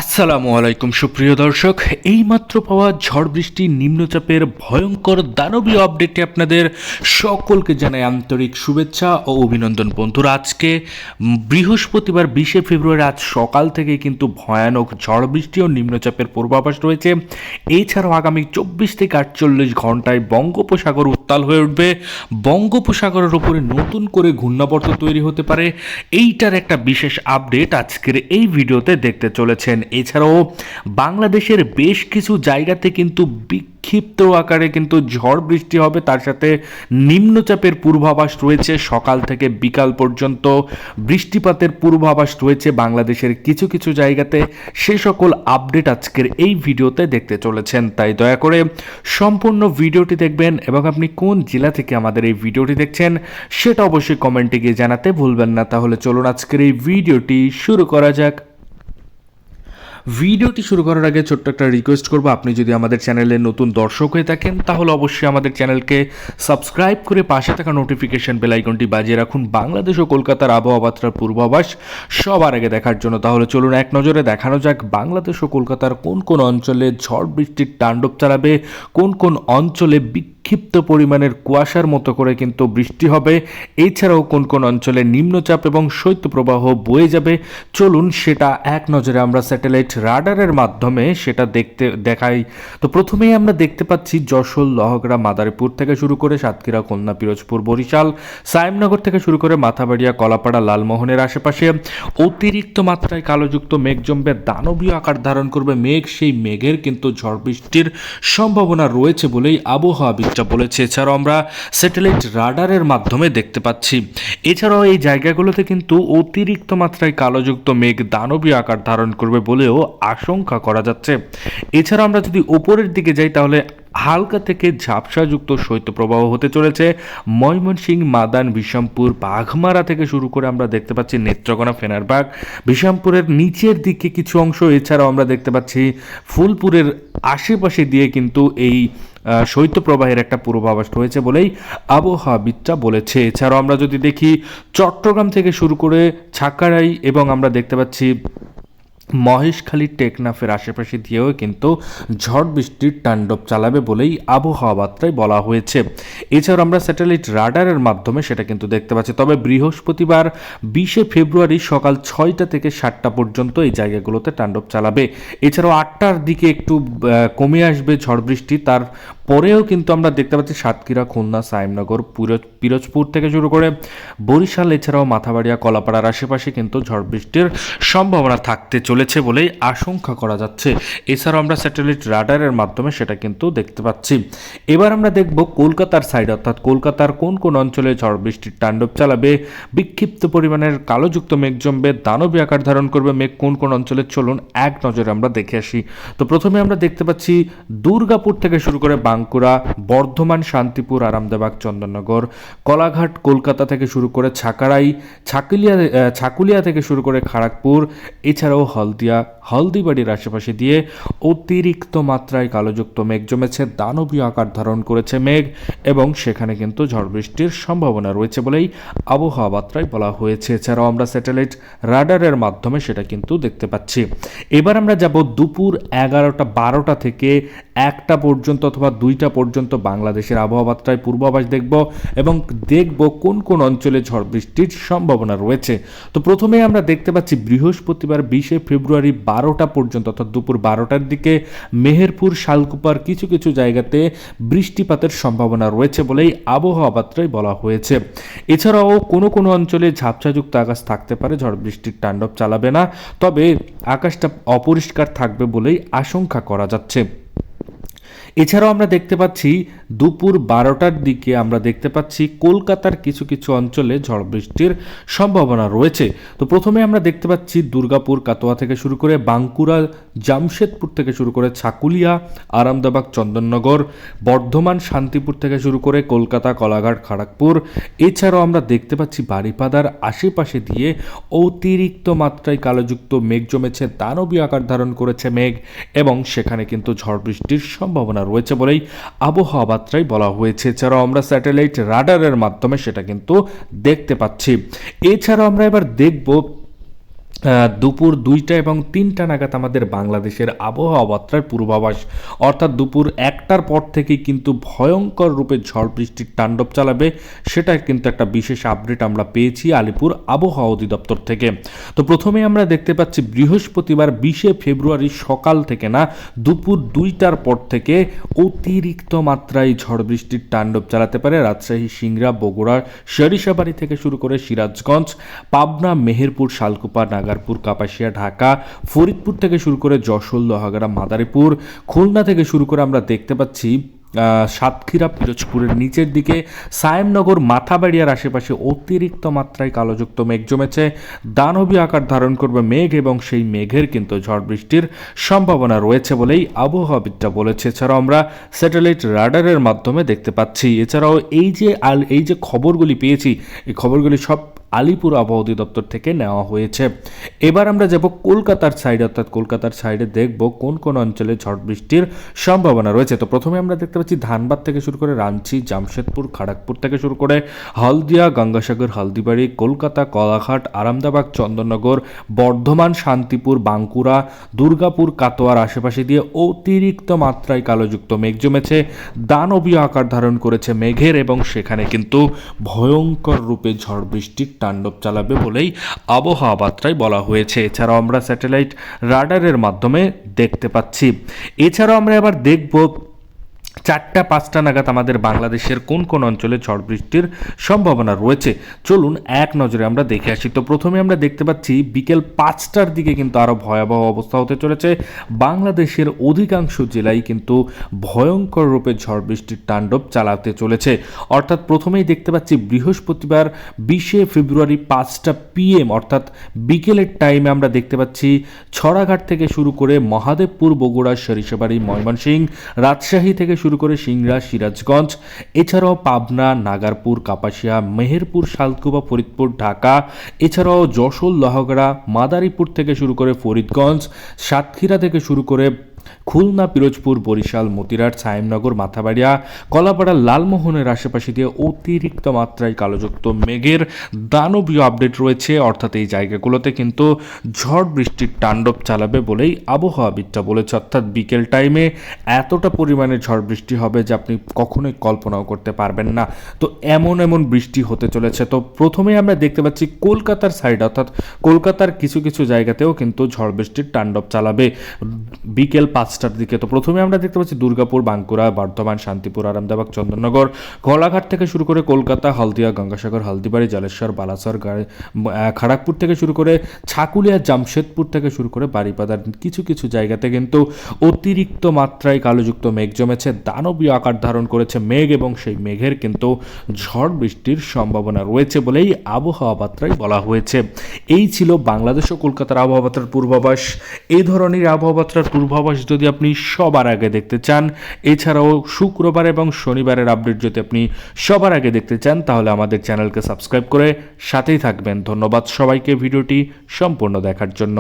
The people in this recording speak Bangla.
আসসালামু আলাইকুম সুপ্রিয় দর্শক, এইমাত্র পাওয়া ঝড় বৃষ্টি নিম্নচাপের ভয়ঙ্কর দানবীয় আপডেটে আপনাদের সকলকে জানাই আন্তরিক শুভেচ্ছা ও অভিনন্দন। বন্ধুরা, আজকে বৃহস্পতিবার 20শে ফেব্রুয়ারি আজ সকাল থেকে কিন্তু ভয়ানক ঝড় বৃষ্টি ও নিম্নচাপের পূর্বাভাস রয়েছে। এছাড়াও আগামী 24 থেকে 48 ঘন্টায় বঙ্গোপসাগর উত্তাল হয়ে উঠবে। বঙ্গোপসাগরের উপরে নতুন করে ঘূর্ণাবর্ত তৈরি হতে পারে। এইটার একটা বিশেষ আপডেট আজকের এই ভিডিওতে দেখতে চলেছেন। এছাড়াও বাংলাদেশের বেশ কিছু জায়গাতে কিন্তু বিক্ষিপ্ত আকারে কিন্তু ঝড় বৃষ্টি হবে, তার সাথে নিম্নচাপের পূর্বাভাস রয়েছে। সকাল থেকে বিকাল পর্যন্ত বৃষ্টিপাতের পূর্বাভাস রয়েছে বাংলাদেশের কিছু কিছু জায়গাতে। সে সকল আপডেট আজকের এই ভিডিওতে দেখতে চলেছেন, তাই দয়া করে সম্পূর্ণ ভিডিওটি দেখবেন এবং আপনি কোন জেলা থেকে আমাদের এই ভিডিওটি দেখছেন সেটা অবশ্যই কমেন্টে গিয়ে জানাতে ভুলবেন না। তাহলে চলুন আজকের এই ভিডিওটি শুরু করা যাক। ভিডিওটি শুরু করার আগে ছোট্ট একটা রিকোয়েস্ট করব, আপনি যদি আমাদের চ্যানেলে নতুন দর্শক হয়ে থাকেন তাহলে অবশ্যই আমাদের চ্যানেলকে সাবস্ক্রাইব করে পাশে থাকা নোটিফিকেশন বেল আইকনটি বাজিয়ে রাখুন বাংলাদেশ ও কলকাতার আবহাওয়া বার্তার পূর্বাভাস সবার আগে দেখার জন্য। তাহলে চলুন এক নজরে দেখানো যাক বাংলাদেশ ও কলকাতার কোন কোন অঞ্চলে ঝড় বৃষ্টির তাণ্ডব চালাবে, কোন কোন অঞ্চলে বিক্ষিপ্ত পরিমাণের কুয়াশার মতো করে কিন্তু বৃষ্টি হবে, এছাড়াও কোন কোন অঞ্চলে নিম্নচাপ এবং শৈত্যপ্রবাহ বয়ে যাবে। চলুন সেটা এক নজরে আমরা স্যাটেলাইট রাডারের মাধ্যমে সেটা দেখাই। তো প্রথমেই আমরা দেখতে পাচ্ছি যশোর, লহগড়া, মাদারীপুর থেকে শুরু করে সাতক্ষীরা, খুলনা, পিরোজপুর, বরিশাল, সায়েমনগর থেকে শুরু করে মাথাবাড়িয়া, কলাপাড়া, লালমোহনের আশেপাশে অতিরিক্ত মাত্রায় কালোযুক্ত মেঘ জমবে, দানবীয় আকার ধারণ করবে মেঘ। সেই মেঘের কিন্তু ঝড় বৃষ্টির সম্ভাবনা রয়েছে বলেই আবহাওয়াবিদরা বলেছে। এছাড়াও আমরা স্যাটেলাইট রাডারের মাধ্যমে দেখতে পাচ্ছি। এছাড়াও এই জায়গাগুলোতে কিন্তু অতিরিক্ত মাত্রায় কালোযুক্ত মেঘ দানবীয় আকার ধারণ করবে বলেও আশঙ্কা করা যাচ্ছে। এছাড়া আমরা যদি উপরের দিকে যাই তাহলে হালকা থেকে ঝাপসাযুক্ত শৈত্যপ্রবাহ হতে চলেছে ময়মনসিংহ, মাদান, বিশামপুর, বাঘমারা থেকে শুরু করে আমরা দেখতে পাচ্ছি নেত্রকোনা, ফেনারবাগ, বিশামপুরের নিচের দিকে কিছু অংশ। এছাড়াও আমরা দেখতে পাচ্ছি ফুলপুরের আশেপাশে দিয়ে কিন্তু এই শৈত্যপ্রবাহের একটা পূর্বাভাস রয়েছে বলেই আবহাওয়াবিদরা বলেছে। এছাড়াও আমরা যদি দেখি চট্টগ্রাম থেকে শুরু করে ছাকারাই এবং আমরা দেখতে পাচ্ছি মহেশখালী, টেকনাফের আশেপাশে দিয়েও কিন্তু ঝড় বৃষ্টির তাণ্ডব চালাবে বলেই আবহাওয়া বার্তায় বলা হয়েছে। এছাড়াও আমরা স্যাটেলাইট রাডারের মাধ্যমে সেটা কিন্তু দেখতে পাচ্ছি। তবে বৃহস্পতিবার 20শে ফেব্রুয়ারি সকাল 6টা থেকে 7টা পর্যন্ত এই জায়গাগুলোতে তাণ্ডব চালাবে। এছাড়াও 8টার দিকে একটু কমে আসবে ঝড় বৃষ্টি, তার পরেও কিন্তু আমরা দেখতে পাচ্ছি সাতক্ষীরা, খুলনা, সায়েমনগর, পিরোজপুর থেকে শুরু করে বরিশাল, এছাড়াও মাথাবাড়িয়া, কলাপাড়ার আশেপাশে কিন্তু ঝড় বৃষ্টির সম্ভাবনা থাকতে চলেছে বলেই আশঙ্কা করা যাচ্ছে। এছাড়াও আমরা স্যাটেলাইট রাডারের মাধ্যমে সেটা কিন্তু দেখতে পাচ্ছি। এবার আমরা দেখব কলকাতার সাইড, অর্থাৎ কলকাতার কোন কোন অঞ্চলে ঝড় বৃষ্টির তাণ্ডব চালাবে, বিক্ষিপ্ত পরিমাণের কালোযুক্ত মেঘ জমবে, দানবী আকার ধারণ করবে মেঘ কোন কোন অঞ্চলে। চলুন এক নজরে আমরা দেখে আসি। তো প্রথমে আমরা দেখতে পাচ্ছি দুর্গাপুর থেকে শুরু করে বাঁকুড়া, বর্ধমান, শান্তিপুর, আরামবাগ, চন্দননগর, কলাঘাট, কলকাতা থেকে শুরু করে ছাকারাই, ছাকুলিয়া থেকে শুরু করে খড়গপুর, এছাড়াও হলদিবাড়ির আশেপাশে দিয়ে অতিরিক্ত মাত্রায় কালোযুক্ত মেঘ জমেছে, দানবীয় আকার ধারণ করেছে মেঘ এবং সেখানে কিন্তু ঝড় বৃষ্টির সম্ভাবনা রয়েছে বলেই আবহাওয়া বার্তায় বলা হয়েছে। এছাড়াও আমরা স্যাটেলাইট রাডারের মাধ্যমে সেটা কিন্তু দেখতে পাচ্ছি। এবার আমরা যাব দুপুর 11টা 12টা থেকে 1টা পর্যন্ত অথবা 2টা পর্যন্ত বাংলাদেশের আবহাওয়া বার্তায় পূর্বাভাস দেখব এবং দেখব কোন কোন অঞ্চলে ঝড় বৃষ্টির সম্ভাবনা রয়েছে। তো প্রথমে আমরা দেখতে পাচ্ছি বৃহস্পতিবার 20শে ফেব্রুয়ারি 12টা পর্যন্ত অর্থাৎ দুপুর 12টার দিকে মেহেরপুর, শালকুপার কিছু কিছু জায়গাতে বৃষ্টিপাতের সম্ভাবনা রয়েছে বলেই আবহাওয়া বার্তায় বলা হয়েছে। এছাড়াও কোনো কোনো অঞ্চলে ঝাপসাযুক্ত আকাশ থাকতে পারে, ঝড় বৃষ্টির তাণ্ডব চালাবে না, তবে আকাশটা অপরিষ্কার থাকবে বলেই আশঙ্কা করা যাচ্ছে। এছাড়াও আমরা দেখতে পাচ্ছি দুপুর 12টার দিকে আমরা দেখতে পাচ্ছি কলকাতার কিছু কিছু অঞ্চলে ঝড় বৃষ্টির সম্ভাবনা রয়েছে। তো প্রথমে আমরা দেখতে পাচ্ছি দুর্গাপুর, কাটোয়া থেকে শুরু করে বাঁকুড়া, জামশেদপুর থেকে শুরু করে ছাকুলিয়া, আরামবাগ, চন্দননগর, বর্ধমান, শান্তিপুর থেকে শুরু করে কলকাতা, কলাঘাট, খড়গপুর। এছাড়াও আমরা দেখতে পাচ্ছি বারিপাদার আশেপাশে দিয়ে অতিরিক্ত মাত্রায় কালোযুক্ত মেঘ জমেছে, দানবীয় আকার ধারণ করেছে মেঘ এবং সেখানে কিন্তু ঝড় বৃষ্টির সম্ভাবনা রয়েছে বলেই আবহাওয়া বার্তায় বলা হয়েছে। এছাড়াও আমরা স্যাটেলাইট রাডারের মাধ্যমে সেটা কিন্তু দেখতে পাচ্ছি। এছাড়াও আমরা এবার দেখব দুপুর 2টা এবং 3টা নাগাদ আমাদের বাংলাদেশের আবহাওয়া বার্তার পূর্বাভাস, অর্থাৎ দুপুর 1টার পর থেকেই কিন্তু ভয়ঙ্কর রূপে ঝড় বৃষ্টির তাণ্ডব চালাবে, সেটা কিন্তু একটা বিশেষ আপডেট আমরা পেয়েছি আলিপুর আবহাওয়া অধিদপ্তর থেকে। তো প্রথমে আমরা দেখতে পাচ্ছি বৃহস্পতিবার 20শে ফেব্রুয়ারি সকাল থেকে না দুপুর 2টার পর থেকে অতিরিক্ত মাত্রায় ঝড় বৃষ্টির তাণ্ডব চালাতে পারে রাজশাহী, সিংড়া, বগুড়া, সরিষাবাড়ি থেকে শুরু করে সিরাজগঞ্জ, পাবনা, মেহেরপুর, শালকুপা, নাগারপুর, কাপাসিয়া, ঢাকা, ফরিদপুর থেকে শুরু করে যশোর, লোহাগাড়া, মাদারীপুর, খুলনা থেকে শুরু করে আমরা দেখতে পাচ্ছি সাতক্ষীরা, পিরোজপুরের নিচের দিকে, সায়েমনগর, মাথাবাড়িয়ার আশেপাশে অতিরিক্ত মাত্রায় কালোযুক্ত মেঘ জমেছে। দানবীয় আকার ধারণ করবে মেঘ এবং সেই মেঘের কিন্তু ঝড় বৃষ্টির সম্ভাবনা রয়েছে বলেই আবহাওয়াবিদরা বলেছে। এছাড়াও আমরা স্যাটেলাইট রাডারের মাধ্যমে দেখতে পাচ্ছি। এছাড়াও এই যে খবরগুলি পেয়েছি, এই খবরগুলি সব আলিপুর আবহাওয়া অধিদপ্তর থেকে নেওয়া হয়েছে। এবার আমরা যাব কলকাতার সাইডে, অর্থাৎ কলকাতার সাইডে দেখব কোন কোন অঞ্চলে ঝড় বৃষ্টির সম্ভাবনা রয়েছে। তো প্রথমে আমরা দেখতে পাচ্ছি ধানবাদ থেকে শুরু করে রাঞ্চি, জামশেদপুর, খড়গপুর থেকে শুরু করে হলদিয়া, গঙ্গাসাগর, হলদিবাড়ি, কলকাতা, কলাঘাট, আরামদাবাগ, চন্দননগর, বর্ধমান, শান্তিপুর, বাঁকুড়া, দুর্গাপুর, কাটোয়ার আশেপাশে দিয়ে অতিরিক্ত মাত্রায় কালোযুক্ত মেঘ জমেছে। দানবীয় আকার ধারণ করেছে মেঘের এবং সেখানে কিন্তু ভয়ঙ্কর রূপে ঝড় বৃষ্টির তাণ্ডব চালাবে বলেই আবহাওয়া বার্তায় বলা হয়েছে। এছাড়াও আমরা স্যাটেলাইট রাডারের মাধ্যমে দেখতে পাচ্ছি। এছাড়াও আমরা এবার দেখব 4টা-5টা নাগাদ আমাদের বাংলাদেশের কোন কোন অঞ্চলে ঝড় বৃষ্টির সম্ভাবনা রয়েছে, চলুন এক নজরে আমরা দেখে আসি। তো প্রথমে আমরা দেখতে পাচ্ছি বিকেল 5টার দিকে কিন্তু আরও ভয়াবহ অবস্থা হতে চলেছে। বাংলাদেশের অধিকাংশ জেলায় কিন্তু ভয়ঙ্কর রূপে ঝড় বৃষ্টির তাণ্ডব চালাতে চলেছে। অর্থাৎ প্রথমেই দেখতে পাচ্ছি বৃহস্পতিবার 20শে ফেব্রুয়ারি 5টা PM অর্থাৎ বিকেলের টাইমে আমরা দেখতে পাচ্ছি ছড়াঘাট থেকে শুরু করে মহাদেবপুর, বগুড়া, সরিষাবাড়ি, ময়মনসিংহ, রাজশাহী থেকে শুরু করে সিংড়া, সিরাজগঞ্জ, এছাড়াও পাবনা, নাগারপুর, কাপাসিয়া, মেহেরপুর, শালকুপা, ফরিদপুর, ঢাকা, এছাড়াও যশোর, লোহাগাড়া, মাদারীপুর থেকে শুরু করে ফরিদগঞ্জ, সাতক্ষীরা থেকে শুরু করে খুলনা, পিরোজপুর, বরিশাল, মতিরাট, সায়েমনগর, মাথাবাড়িয়া, কলাপাড়া, লালমোহনের আশেপাশে দিয়ে অতিরিক্ত মাত্রায় কালোযুক্ত মেঘের দানবীয় আপডেট রয়েছে। অর্থাৎ এই জায়গাগুলোতে কিন্তু ঝড় বৃষ্টির তাণ্ডব চালাবে বলেই আবহাওয়াবিদরা বলেছে। অর্থাৎ বিকেল টাইমে এতটা পরিমাণে ঝড় বৃষ্টি হবে যে আপনি কখনোই কল্পনাও করতে পারবেন না। তো এমন বৃষ্টি হতে চলেছে। তো প্রথমে আমরা দেখতে পাচ্ছি কলকাতার সাইড, অর্থাৎ কলকাতার কিছু কিছু জায়গাতেও কিন্তু ঝড় বৃষ্টির তাণ্ডব চালাবে বিকেল 5টার দিকে। তো প্রথমে আমরা দেখতে পাচ্ছি দুর্গাপুর, বাঁকুড়া, বর্ধমান, শান্তিপুর, আরামদাবাগ, চন্দননগর, গলাঘাট থেকে শুরু করে কলকাতা, হলদিয়া, গঙ্গাসাগর, হলদিবাড়ি, জলেশ্বর, বালাসর, খড়গপুর থেকে শুরু করে ছাকুলিয়া, জামশেদপুর থেকে শুরু করে বারিপাদার কিছু কিছু জায়গাতে কিন্তু অতিরিক্ত মাত্রায় কালোযুক্ত মেঘ জমেছে। দানবীয় আকার ধারণ করেছে মেঘ এবং সেই মেঘের কিন্তু ঝড় বৃষ্টির সম্ভাবনা রয়েছে বলেই আবহাওয়া বার্তায় বলা হয়েছে। এই ছিল বাংলাদেশ ও কলকাতার আবহাওয়া বার্তার পূর্বাভাস। এই ধরনের আবহাওয়া বার্তার পূর্বাভাস যদি আপনি সবার আগে দেখতে চান, এছাড়াও শুক্রবার এবং শনিবারের আপডেট যদি আপনি সবার আগে দেখতে চান, তাহলে আমাদের চ্যানেলকে সাবস্ক্রাইব করে সাথেই থাকবেন। ধন্যবাদ সবাইকে ভিডিওটি সম্পূর্ণ দেখার জন্য।